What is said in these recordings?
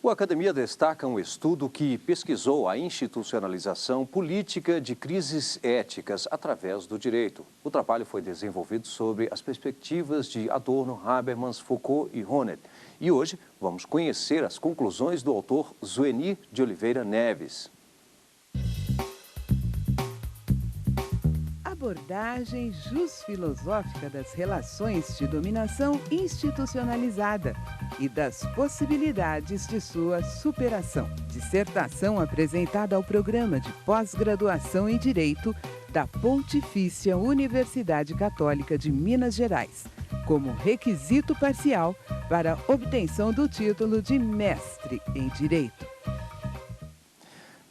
O Academia destaca um estudo que pesquisou a institucionalização política de crises éticas através do direito. O trabalho foi desenvolvido sobre as perspectivas de Adorno, Habermas, Foucault e Honneth. E hoje vamos conhecer as conclusões do autor Zueni de Oliveira Neves. Abordagem jusfilosófica das relações de dominação institucionalizada e das possibilidades de sua superação. Dissertação apresentada ao Programa de Pós-Graduação em Direito da Pontifícia Universidade Católica de Minas Gerais, como requisito parcial para obtenção do título de Mestre em Direito.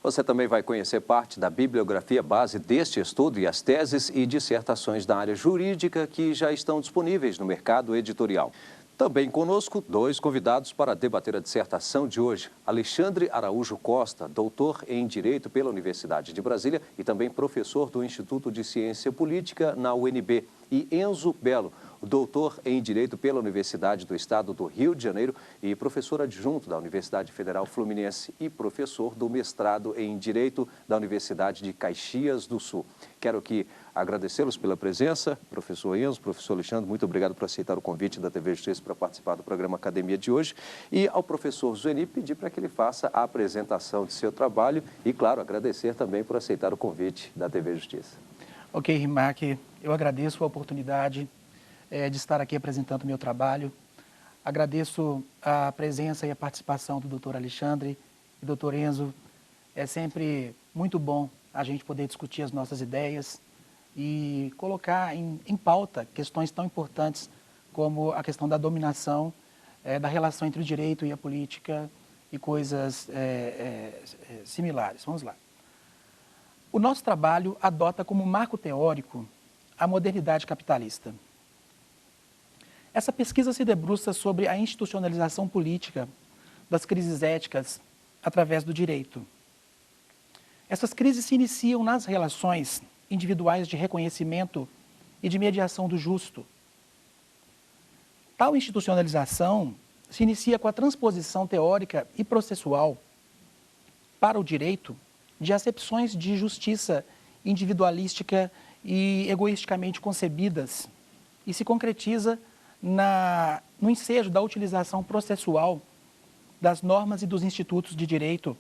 Você também vai conhecer parte da bibliografia base deste estudo e as teses e dissertações da área jurídica que já estão disponíveis no mercado editorial. Também conosco, dois convidados para debater a dissertação de hoje. Alexandre Araújo Costa, doutor em Direito pela Universidade de Brasília e também professor do Instituto de Ciência Política na UNB. E Enzo Belo, doutor em Direito pela Universidade do Estado do Rio de Janeiro e professor adjunto da Universidade Federal Fluminense e professor do mestrado em Direito da Universidade de Caxias do Sul. Quero aqui agradecê-los pela presença, professor Enzo, professor Alexandre, muito obrigado por aceitar o convite da TV Justiça para participar do programa Academia de hoje. E ao professor Zueni pedir para que ele faça a apresentação de seu trabalho e, claro, agradecer também por aceitar o convite da TV Justiça. Ok, Rimac, eu agradeço a oportunidade de estar aqui apresentando o meu trabalho. Agradeço a presença e a participação do doutor Alexandre e do doutor Enzo. É sempre muito bom a gente poder discutir as nossas ideias e colocar em pauta questões tão importantes como a questão da dominação, da relação entre o direito e a política e coisas similares. Vamos lá. O nosso trabalho adota como marco teórico a modernidade capitalista. Essa pesquisa se debruça sobre a institucionalização política das crises éticas através do direito. Essas crises se iniciam nas relações individuais de reconhecimento e de mediação do justo. Tal institucionalização se inicia com a transposição teórica e processual para o direito de acepções de justiça individualística e egoisticamente concebidas e se concretiza no ensejo da utilização processual das normas e dos institutos de direito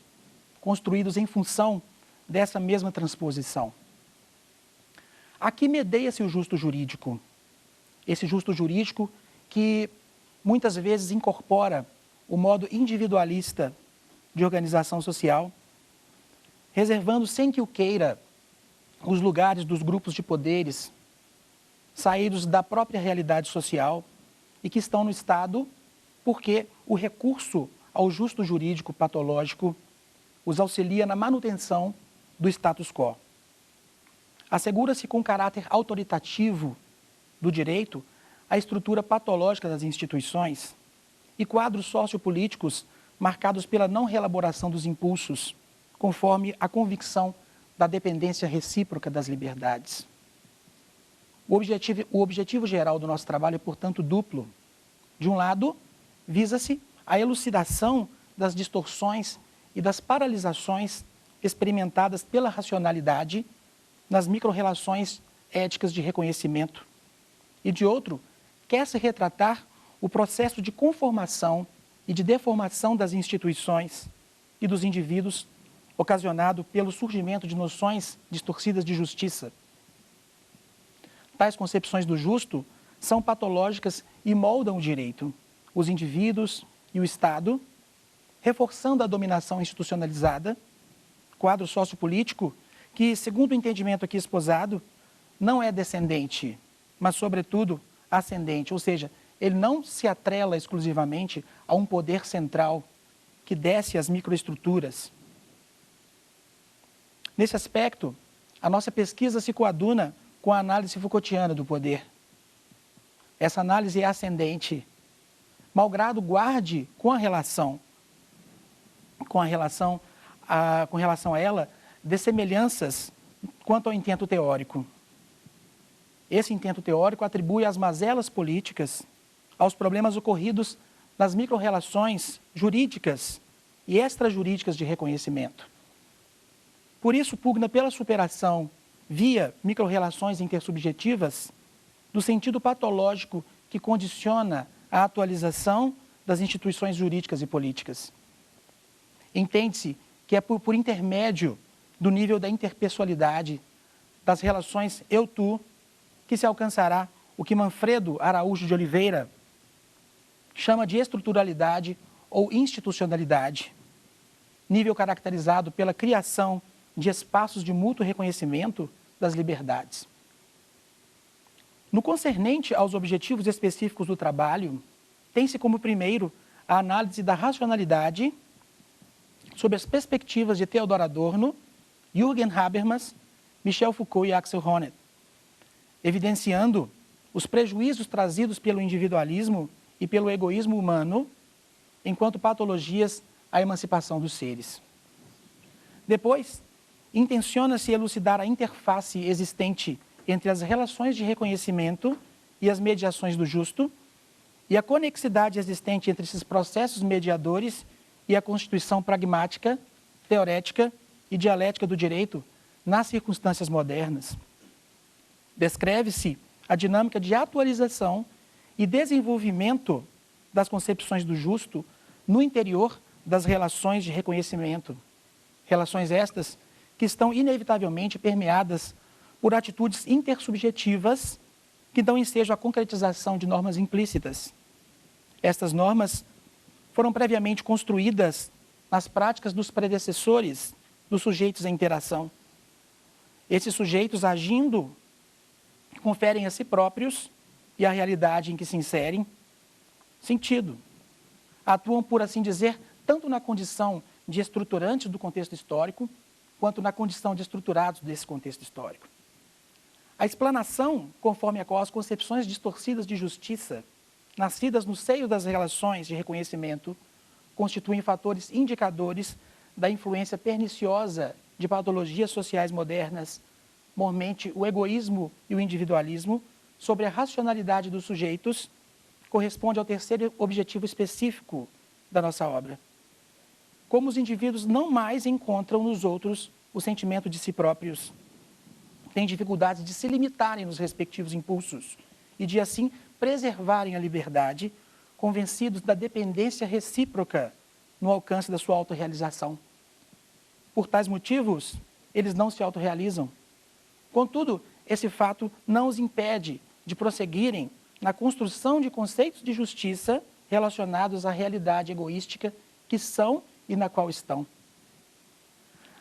construídos em função dessa mesma transposição. Aqui medeia-se o justo jurídico, esse justo jurídico que muitas vezes incorpora o modo individualista de organização social, reservando sem que o queira os lugares dos grupos de poderes saídos da própria realidade social e que estão no Estado porque o recurso ao justo jurídico patológico os auxilia na manutenção do status quo. Assegura-se com caráter autoritativo do direito a estrutura patológica das instituições e quadros sociopolíticos marcados pela não reelaboração dos impulsos, conforme a convicção da dependência recíproca das liberdades. O objetivo geral do nosso trabalho é, portanto, duplo. De um lado, visa-se a elucidação das distorções e das paralisações experimentadas pela racionalidade nas micro-relações éticas de reconhecimento. E, de outro, quer-se retratar o processo de conformação e de deformação das instituições e dos indivíduos ocasionado pelo surgimento de noções distorcidas de justiça. Tais concepções do justo são patológicas e moldam o direito, os indivíduos e o Estado, reforçando a dominação institucionalizada, quadro sociopolítico que, segundo o entendimento aqui esposado, não é descendente, mas, sobretudo, ascendente, ou seja, ele não se atrela exclusivamente a um poder central que desce às microestruturas. Nesse aspecto, a nossa pesquisa se coaduna com a análise Foucaultiana do poder. Essa análise é ascendente, malgrado guarde com relação a ela dessemelhanças quanto ao intento teórico. Esse intento teórico atribui as mazelas políticas aos problemas ocorridos nas micro-relações jurídicas e extrajurídicas de reconhecimento. Por isso, pugna pela superação via microrrelações intersubjetivas do sentido patológico que condiciona a atualização das instituições jurídicas e políticas. Entende-se que é por intermédio do nível da interpessoalidade, das relações eu-tu, que se alcançará o que Manfredo Araújo de Oliveira chama de estruturalidade ou institucionalidade, nível caracterizado pela criação de espaços de mútuo reconhecimento das liberdades. No concernente aos objetivos específicos do trabalho, tem-se como primeiro a análise da racionalidade sob as perspectivas de Theodor Adorno, Jürgen Habermas, Michel Foucault e Axel Honneth, evidenciando os prejuízos trazidos pelo individualismo e pelo egoísmo humano enquanto patologias à emancipação dos seres. Depois, intenciona-se elucidar a interface existente entre as relações de reconhecimento e as mediações do justo e a conexidade existente entre esses processos mediadores e a constituição pragmática, teorética e dialética do direito nas circunstâncias modernas. Descreve-se a dinâmica de atualização e desenvolvimento das concepções do justo no interior das relações de reconhecimento. Relações estas que estão inevitavelmente permeadas por atitudes intersubjetivas que dão ensejo à concretização de normas implícitas. Estas normas foram previamente construídas nas práticas dos predecessores dos sujeitos em interação. Esses sujeitos, agindo, conferem a si próprios e à realidade em que se inserem sentido. Atuam, por assim dizer, tanto na condição de estruturantes do contexto histórico, quanto na condição de estruturados desse contexto histórico. A explanação, conforme a qual as concepções distorcidas de justiça, nascidas no seio das relações de reconhecimento, constituem fatores indicadores da influência perniciosa de patologias sociais modernas, mormente o egoísmo e o individualismo, sobre a racionalidade dos sujeitos, corresponde ao terceiro objetivo específico da nossa obra. Como os indivíduos não mais encontram nos outros o sentimento de si próprios, têm dificuldades de se limitarem nos respectivos impulsos e de, assim, preservarem a liberdade, convencidos da dependência recíproca no alcance da sua autorrealização. Por tais motivos, eles não se autorrealizam. Contudo, esse fato não os impede de prosseguirem na construção de conceitos de justiça relacionados à realidade egoística que são e na qual estão.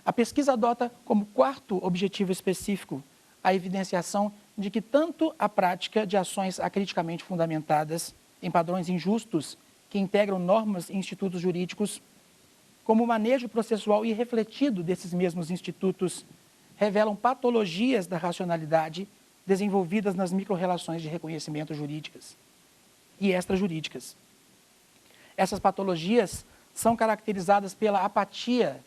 A pesquisa adota como quarto objetivo específico a evidenciação de que tanto a prática de ações acriticamente fundamentadas em padrões injustos que integram normas e institutos jurídicos, como o manejo processual irrefletido desses mesmos institutos, revelam patologias da racionalidade desenvolvidas nas microrrelações de reconhecimento jurídicas e extrajurídicas. Essas patologias são caracterizadas pela apatia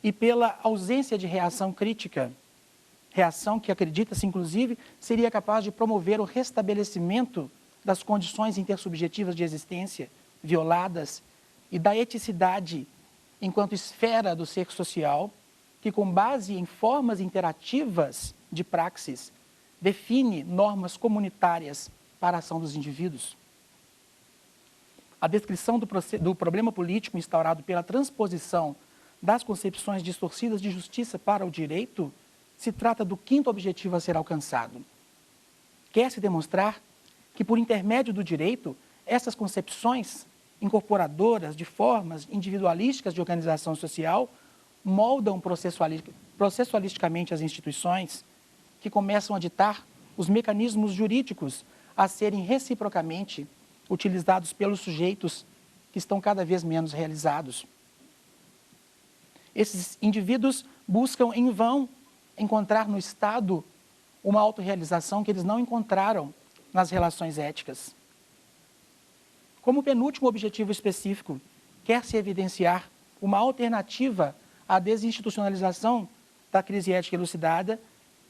e pela ausência de reação crítica, reação que, acredita-se, inclusive, seria capaz de promover o restabelecimento das condições intersubjetivas de existência violadas e da eticidade enquanto esfera do ser social, que, com base em formas interativas de praxis, define normas comunitárias para a ação dos indivíduos. A descrição do problema político instaurado pela transposição das concepções distorcidas de justiça para o direito se trata do quinto objetivo a ser alcançado. Quer-se demonstrar que, por intermédio do direito, essas concepções incorporadoras de formas individualísticas de organização social moldam processualisticamente as instituições, que começam a ditar os mecanismos jurídicos a serem reciprocamente utilizados pelos sujeitos que estão cada vez menos realizados. Esses indivíduos buscam em vão encontrar no Estado uma autorrealização que eles não encontraram nas relações éticas. Como penúltimo objetivo específico, quer-se evidenciar uma alternativa à desinstitucionalização da crise ética elucidada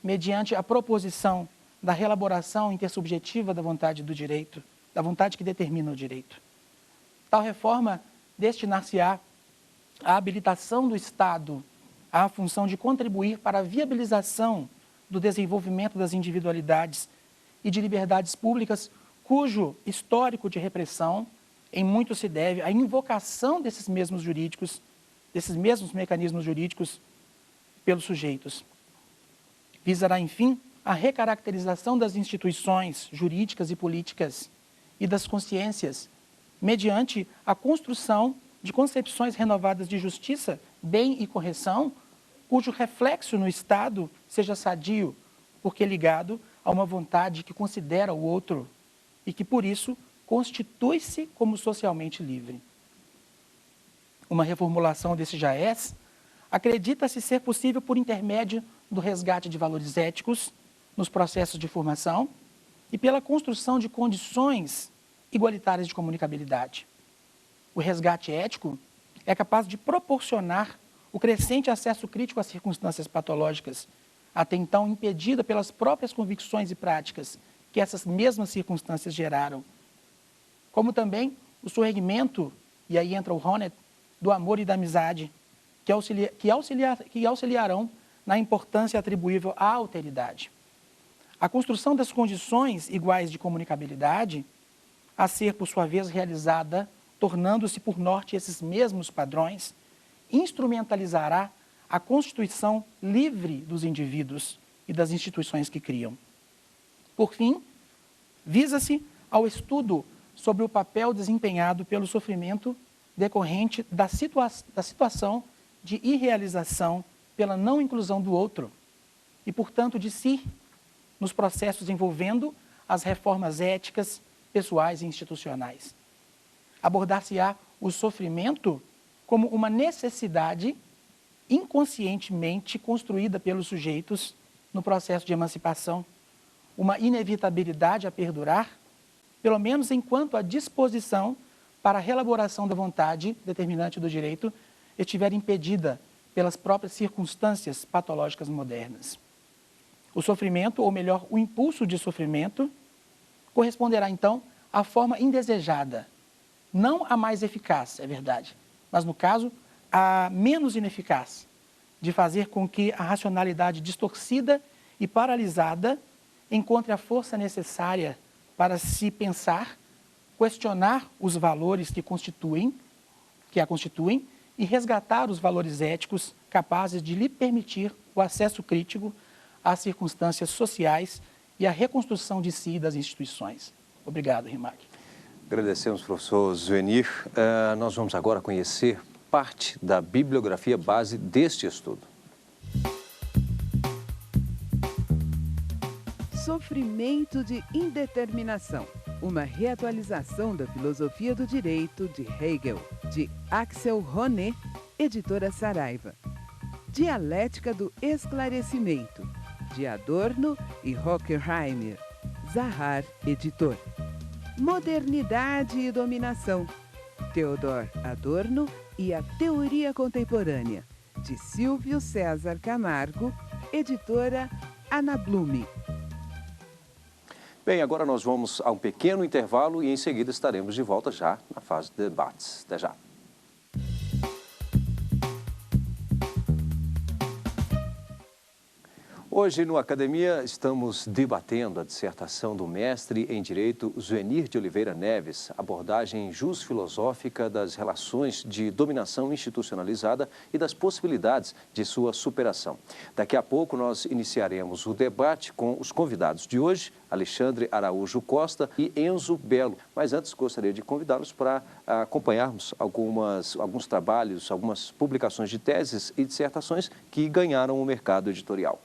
mediante a proposição da reelaboração intersubjetiva da vontade do direito, da vontade que determina o direito. Tal reforma destinar-se-á a habilitação do Estado à função de contribuir para a viabilização do desenvolvimento das individualidades e de liberdades públicas, cujo histórico de repressão em muito se deve à invocação desses mesmos mecanismos jurídicos pelos sujeitos. Visará, enfim, a recaracterização das instituições jurídicas e políticas e das consciências, mediante a construção de concepções renovadas de justiça, bem e correção, cujo reflexo no Estado seja sadio, porque ligado a uma vontade que considera o outro e que, por isso, constitui-se como socialmente livre. Uma reformulação desse jaez acredita-se ser possível por intermédio do resgate de valores éticos nos processos de formação e pela construção de condições igualitárias de comunicabilidade. O resgate ético é capaz de proporcionar o crescente acesso crítico às circunstâncias patológicas, até então impedida pelas próprias convicções e práticas que essas mesmas circunstâncias geraram, como também o surgimento, e aí entra o Honneth, do amor e da amizade, que auxiliarão na importância atribuível à alteridade. A construção das condições iguais de comunicabilidade, a ser, por sua vez, realizada, tornando-se por norte esses mesmos padrões, instrumentalizará a constituição livre dos indivíduos e das instituições que criam. Por fim, visa-se ao estudo sobre o papel desempenhado pelo sofrimento decorrente da situação de irrealização pela não inclusão do outro e, portanto, de si, nos processos envolvendo as reformas éticas, pessoais e institucionais. Abordar-se-á o sofrimento como uma necessidade inconscientemente construída pelos sujeitos no processo de emancipação, uma inevitabilidade a perdurar, pelo menos enquanto a disposição para a reelaboração da vontade determinante do direito estiver impedida pelas próprias circunstâncias patológicas modernas. O sofrimento, ou melhor, o impulso de sofrimento, corresponderá então à forma indesejada, não a mais eficaz, é verdade, mas no caso, a menos ineficaz, de fazer com que a racionalidade distorcida e paralisada encontre a força necessária para se pensar, questionar os valores que a constituem e resgatar os valores éticos capazes de lhe permitir o acesso crítico às circunstâncias sociais e a reconstrução de si e das instituições. Obrigado, Rimac. Agradecemos, professor Zuenir. Nós vamos agora conhecer parte da bibliografia base deste estudo. Sofrimento de indeterminação. Uma reatualização da filosofia do direito de Hegel, de Axel Honneth, editora Saraiva. Dialética do esclarecimento, de Adorno e Horkheimer, Zahar, editor. Modernidade e dominação, Theodor Adorno e a Teoria Contemporânea, de Silvio César Camargo, editora Ana Blume. Bem, agora nós vamos a um pequeno intervalo e em seguida estaremos de volta já na fase de debates. Até já. Hoje, no Academia, estamos debatendo a dissertação do mestre em Direito Zuenir de Oliveira Neves, abordagem jus-filosófica das relações de dominação institucionalizada e das possibilidades de sua superação. Daqui a pouco nós iniciaremos o debate com os convidados de hoje, Alexandre Araújo Costa e Enzo Belo. Mas antes gostaria de convidá-los para acompanharmos alguns trabalhos, algumas publicações de teses e dissertações que ganharam o mercado editorial.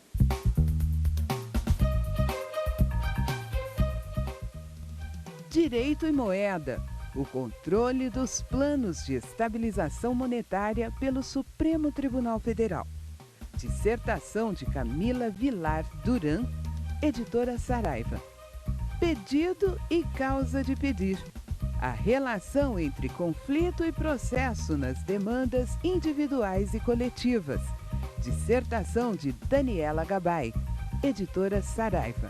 Direito e moeda. O controle dos planos de estabilização monetária pelo Supremo Tribunal Federal. Dissertação de Camila Vilar Duran, editora Saraiva. Pedido e causa de pedir. A relação entre conflito e processo nas demandas individuais e coletivas. Dissertação de Daniela Gabay, editora Saraiva.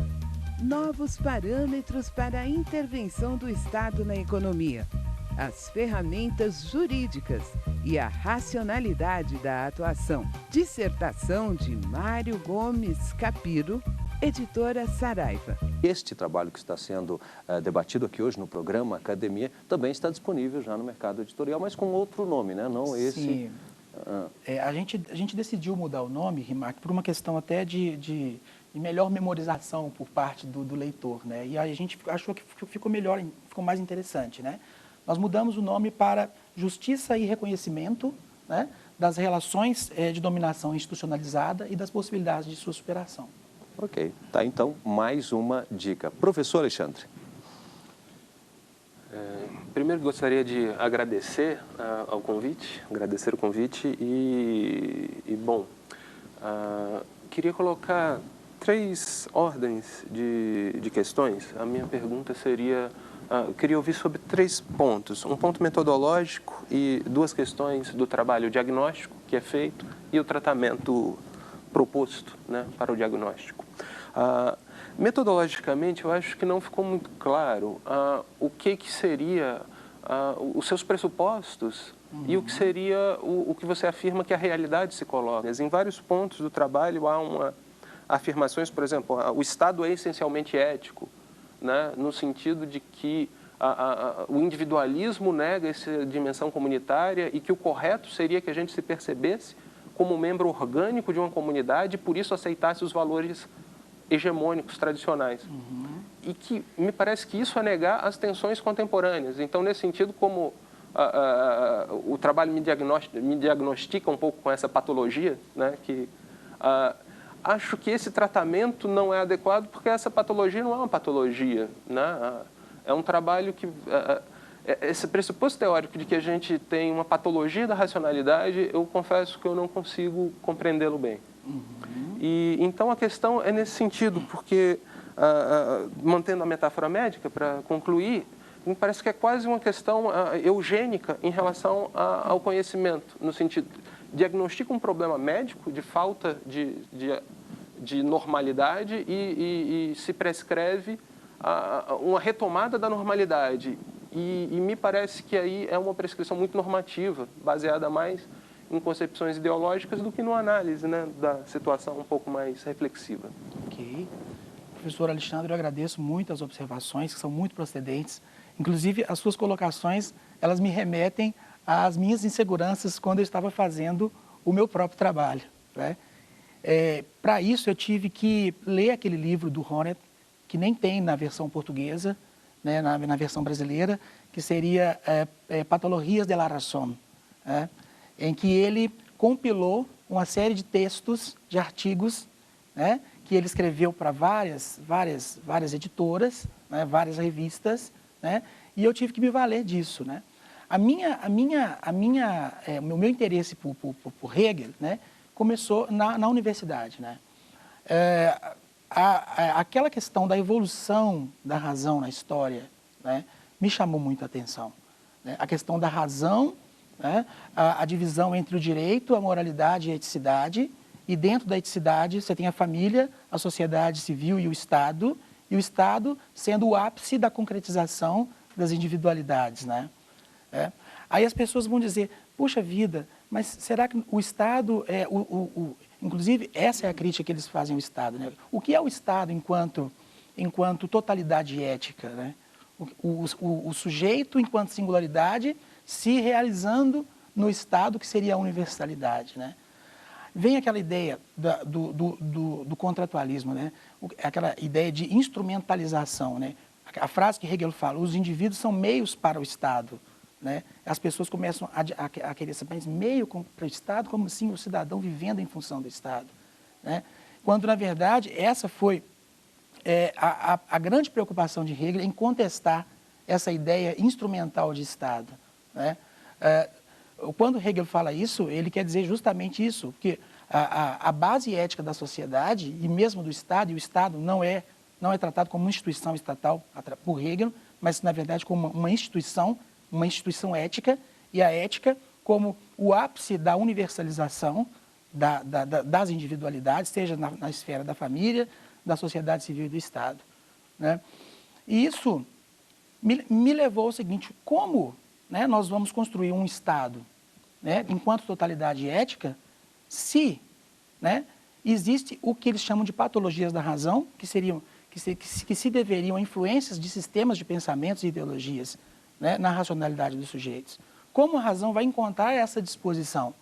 Novos parâmetros para a intervenção do Estado na economia. as ferramentas jurídicas e a racionalidade da atuação. Dissertação de Mário Gomes Capiro, editora Saraiva. Este trabalho que está sendo debatido aqui hoje no programa Academia também está disponível já no mercado editorial, mas com outro nome, né? Não esse... Sim. A gente decidiu mudar o nome, Rimac, por uma questão até de melhor memorização por parte do leitor, né? E a gente achou que ficou melhor, ficou mais interessante, né? Nós mudamos o nome para Justiça e Reconhecimento, né, das relações de dominação institucionalizada e das possibilidades de sua superação. Ok, tá, então mais uma dica. Professor Alexandre. Primeiro gostaria de agradecer o convite e bom, queria colocar 3 ordens de questões. A minha pergunta seria, queria ouvir sobre 3 pontos, um ponto metodológico e 2 questões do trabalho diagnóstico que é feito e o tratamento proposto, né, para o diagnóstico. Metodologicamente, eu acho que não ficou muito claro o que seria os seus pressupostos e o que seria o que você afirma que a realidade se coloca. Em vários pontos do trabalho há afirmações, por exemplo, o Estado é essencialmente ético, né, no sentido de que o individualismo nega essa dimensão comunitária e que o correto seria que a gente se percebesse como membro orgânico de uma comunidade e por isso aceitasse os valores hegemônicos tradicionais. E que me parece que isso é negar as tensões contemporâneas. Então, nesse sentido, como o trabalho me diagnostica um pouco com essa patologia, né, que acho que esse tratamento não é adequado porque essa patologia não é uma patologia, né? É um trabalho que... esse pressuposto teórico de que a gente tem uma patologia da racionalidade, eu confesso que eu não consigo compreendê-lo bem. E então a questão é nesse sentido, porque, mantendo a metáfora médica, para concluir, me parece que é quase uma questão eugênica em relação ao conhecimento, no sentido, diagnostica um problema médico de falta de normalidade e se prescreve uma retomada da normalidade. E me parece que aí é uma prescrição muito normativa, baseada mais em concepções ideológicas do que numa análise, né, da situação um pouco mais reflexiva. Ok. Professor Alexandre, eu agradeço muito as observações, que são muito procedentes. Inclusive, as suas colocações, elas me remetem às minhas inseguranças quando eu estava fazendo o meu próprio trabalho, né? Para isso, eu tive que ler aquele livro do Honneth, que nem tem na versão portuguesa, né, na versão brasileira, que seria Patologias de la Razón, né, em que ele compilou uma série de textos, de artigos, né, que ele escreveu para várias editoras, né, várias revistas, né, e eu tive que me valer disso, né. O meu interesse por Hegel, né, começou na universidade, né. Aquela questão da evolução da razão na história, né, me chamou muito a atenção, né? A questão da razão, né, a divisão entre o direito, a moralidade e a eticidade, e dentro da eticidade você tem a família, a sociedade civil e o Estado sendo o ápice da concretização das individualidades, né? Aí as pessoas vão dizer, puxa vida, mas será que o Estado é inclusive, essa é a crítica que eles fazem ao Estado, né? O que é o Estado enquanto totalidade ética, né? O sujeito enquanto singularidade se realizando no Estado, que seria a universalidade, né? Vem aquela ideia do contratualismo, né? Aquela ideia de instrumentalização, né? A frase que Hegel fala, os indivíduos são meios para o Estado, né? As pessoas começam a querer saber meio para o Estado, como assim o cidadão vivendo em função do Estado, né? Quando, na verdade, essa foi a grande preocupação de Hegel em contestar essa ideia instrumental de Estado, né? Quando Hegel fala isso, ele quer dizer justamente isso, porque a base ética da sociedade e mesmo do Estado, e o Estado não é tratado como uma instituição estatal por Hegel, mas, na verdade, como uma instituição ética, e a ética como o ápice da universalização das individualidades, seja na esfera da família, da sociedade civil e do Estado, né? E isso me levou ao seguinte, como né, nós vamos construir um Estado, né, enquanto totalidade ética, se, né, existe o que eles chamam de patologias da razão, que se deveriam a influências de sistemas de pensamentos e ideologias, né, na racionalidade dos sujeitos. Como a razão vai encontrar essa disposição,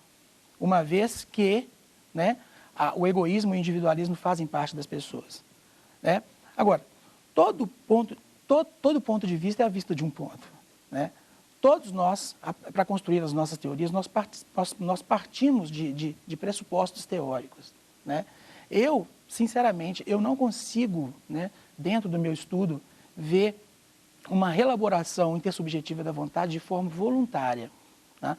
uma vez que, né, o egoísmo e o individualismo fazem parte das pessoas, né? Agora, todo ponto de vista é a vista de um ponto, né? Todos nós, para construir as nossas teorias, nós partimos de pressupostos teóricos, né? Eu, sinceramente, eu não consigo, né, dentro do meu estudo, ver uma reelaboração intersubjetiva da vontade de forma voluntária, tá?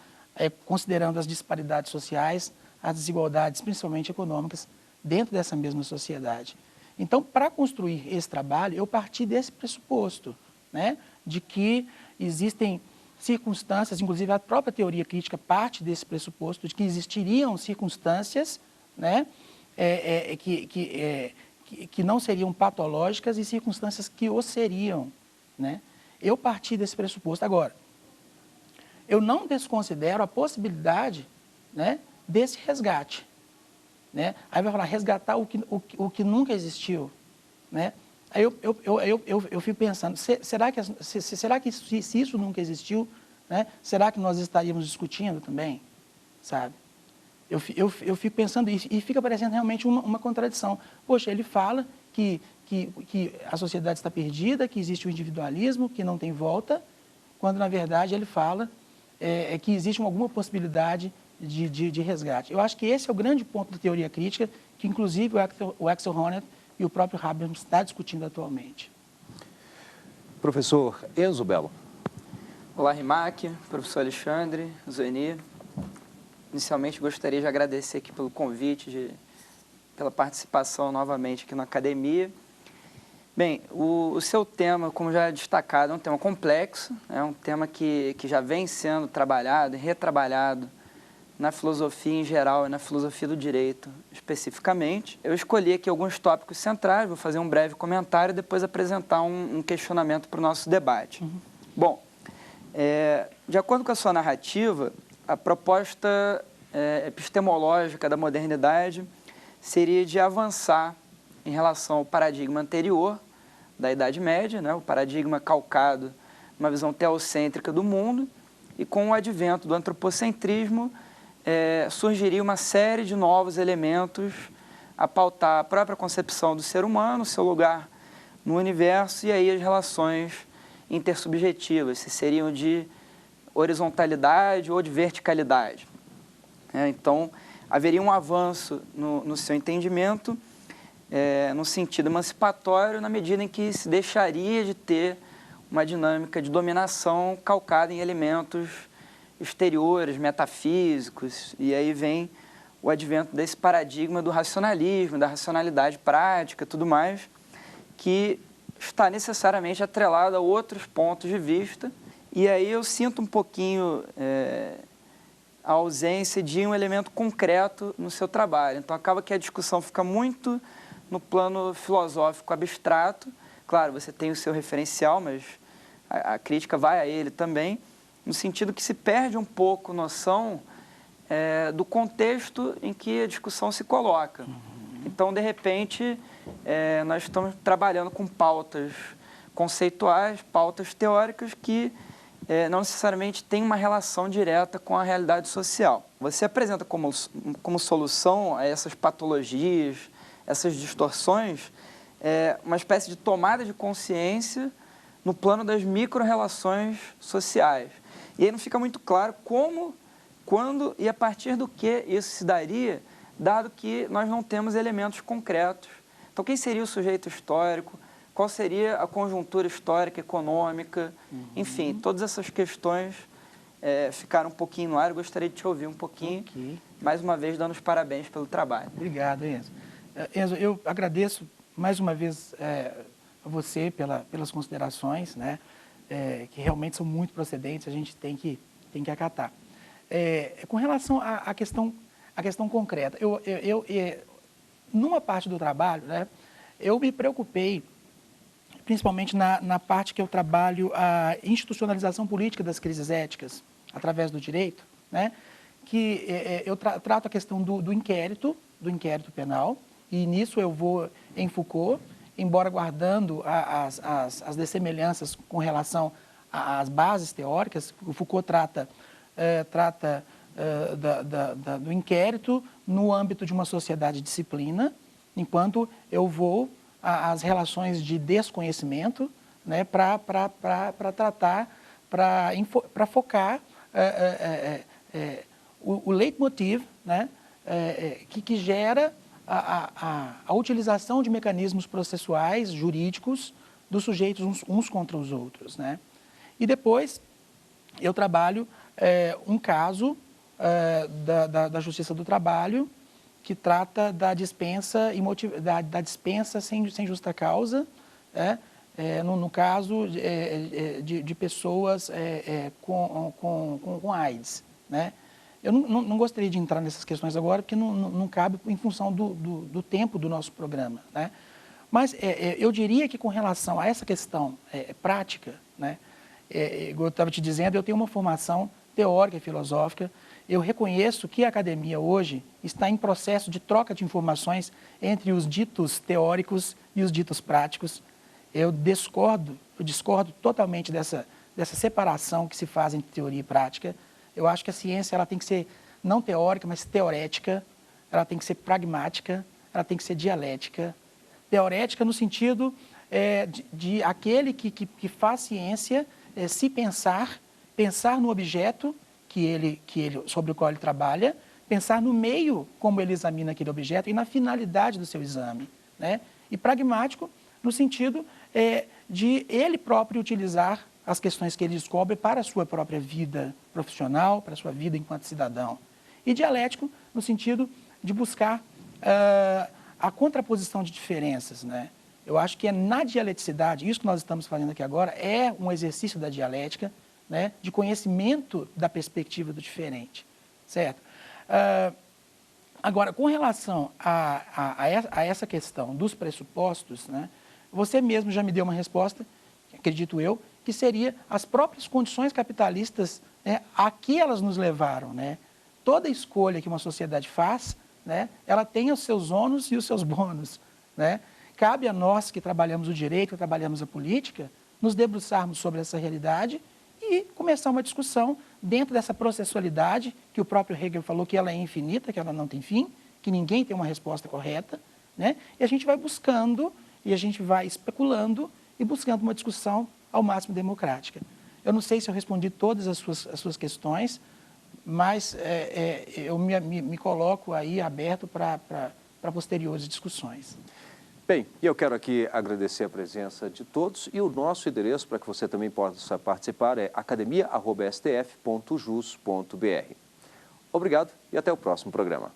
Considerando as disparidades sociais, as desigualdades, principalmente econômicas, dentro dessa mesma sociedade. Então, para construir esse trabalho, eu parti desse pressuposto, né, de que existem circunstâncias, inclusive a própria teoria crítica parte desse pressuposto, de que existiriam circunstâncias, né, que não seriam patológicas e circunstâncias que o seriam, né? Eu parti desse pressuposto. Agora, eu não desconsidero a possibilidade, né, desse resgate, né? Aí vai falar, resgatar o que nunca existiu, né? Aí eu fico pensando, será que se isso nunca existiu, né, será que nós estaríamos discutindo também, sabe? Eu fico pensando isso e fica parecendo realmente uma contradição. Poxa, ele fala que a sociedade está perdida, que existe o individualismo, que não tem volta, quando na verdade ele fala que existe alguma possibilidade de resgate. Eu acho que esse é o grande ponto da teoria crítica, que inclusive o Axel Honneth e o próprio Habermas está discutindo atualmente. Professor Enzo Bello. Olá, Rimac, professor Alexandre, Zoeni. Inicialmente gostaria de agradecer aqui pelo convite, pela participação novamente aqui na academia. Bem, o seu tema, como já é destacado, é um tema complexo, é um tema que já vem sendo trabalhado e retrabalhado na filosofia em geral e na filosofia do direito especificamente. Eu escolhi aqui alguns tópicos centrais, vou fazer um breve comentário e depois apresentar um questionamento para o nosso debate. Uhum. Bom, de acordo com a sua narrativa, a proposta epistemológica da modernidade seria de avançar em relação ao paradigma anterior da Idade Média, né, o paradigma calcado numa visão teocêntrica do mundo, e com o advento do antropocentrismo, surgiria uma série de novos elementos a pautar a própria concepção do ser humano, seu lugar no universo, e aí as relações intersubjetivas, se seriam de horizontalidade ou de verticalidade. Então, haveria um avanço no seu entendimento, no sentido emancipatório, na medida em que se deixaria de ter uma dinâmica de dominação calcada em elementos exteriores, metafísicos, e aí vem o advento desse paradigma do racionalismo, da racionalidade prática, tudo mais, que está necessariamente atrelado a outros pontos de vista. E aí eu sinto um pouquinho a ausência de um elemento concreto no seu trabalho. Então, acaba que a discussão fica muito no plano filosófico abstrato. Claro, você tem o seu referencial, mas a crítica vai a ele também, no sentido que se perde um pouco noção do contexto em que a discussão se coloca. Então, de repente, nós estamos trabalhando com pautas conceituais, pautas teóricas que não necessariamente têm uma relação direta com a realidade social. Você apresenta como solução a essas patologias, essas distorções, uma espécie de tomada de consciência no plano das micro-relações sociais. E aí não fica muito claro como, quando e a partir do que isso se daria, dado que nós não temos elementos concretos. Então, quem seria o sujeito histórico? Qual seria a conjuntura histórica, econômica? Enfim, todas essas questões ficaram um pouquinho no ar. Eu gostaria de te ouvir um pouquinho. Okay. Mais uma vez, dando os parabéns pelo trabalho. Obrigado, Enzo. Enzo, eu agradeço mais uma vez a você pelas considerações, né, que realmente são muito procedentes, a gente tem que acatar. Com relação à questão concreta, eu numa parte do trabalho, né, eu me preocupei principalmente na parte que eu trabalho a institucionalização política das crises éticas através do direito, né? Que eu trato a questão do inquérito penal, e nisso eu vou em Foucault, embora guardando as dessemelhanças com relação às bases teóricas. O Foucault trata do inquérito no âmbito de uma sociedade-disciplina, enquanto eu vou às relações de desconhecimento, né, para tratar, para focar o leitmotiv, né, que gera a utilização de mecanismos processuais, jurídicos, dos sujeitos uns contra os outros, né? E depois eu trabalho um caso da Justiça do Trabalho, que trata da dispensa, da dispensa sem justa causa, no caso de pessoas com AIDS, né? Eu não gostaria de entrar nessas questões agora, porque não cabe em função do tempo do nosso programa, né? Mas eu diria que com relação a essa questão prática, né, eu estava te dizendo, eu tenho uma formação teórica e filosófica. Eu reconheço que a academia hoje está em processo de troca de informações entre os ditos teóricos e os ditos práticos. Eu discordo totalmente dessa separação que se faz entre teoria e prática. Eu acho que a ciência ela tem que ser não teórica, mas teorética. Ela tem que ser pragmática, ela tem que ser dialética. Teorética no sentido de aquele que faz ciência se pensar no objeto sobre o qual ele trabalha, pensar no meio como ele examina aquele objeto e na finalidade do seu exame, né? E pragmático no sentido de ele próprio utilizar as questões que ele descobre para a sua própria vida profissional, para a sua vida enquanto cidadão. E dialético no sentido de buscar a contraposição de diferenças, né? Eu acho que na dialeticidade, isso que nós estamos fazendo aqui agora, é um exercício da dialética, né, de conhecimento da perspectiva do diferente, certo? Agora, com relação a essa questão dos pressupostos, né, você mesmo já me deu uma resposta, acredito eu, que seria as próprias condições capitalistas, né, a que elas nos levaram, né? Toda escolha que uma sociedade faz, né, ela tem os seus ônus e os seus bônus, né? Cabe a nós que trabalhamos o direito, que trabalhamos a política, nos debruçarmos sobre essa realidade e começar uma discussão dentro dessa processualidade, que o próprio Hegel falou que ela é infinita, que ela não tem fim, que ninguém tem uma resposta correta, né? E a gente vai buscando, e a gente vai especulando e buscando uma discussão ao máximo democrática. Eu não sei se eu respondi todas as suas questões, mas eu me coloco aí aberto para posteriores discussões. Bem, eu quero aqui agradecer a presença de todos e o nosso endereço para que você também possa participar é academia@stf.jus.br. Obrigado e até o próximo programa.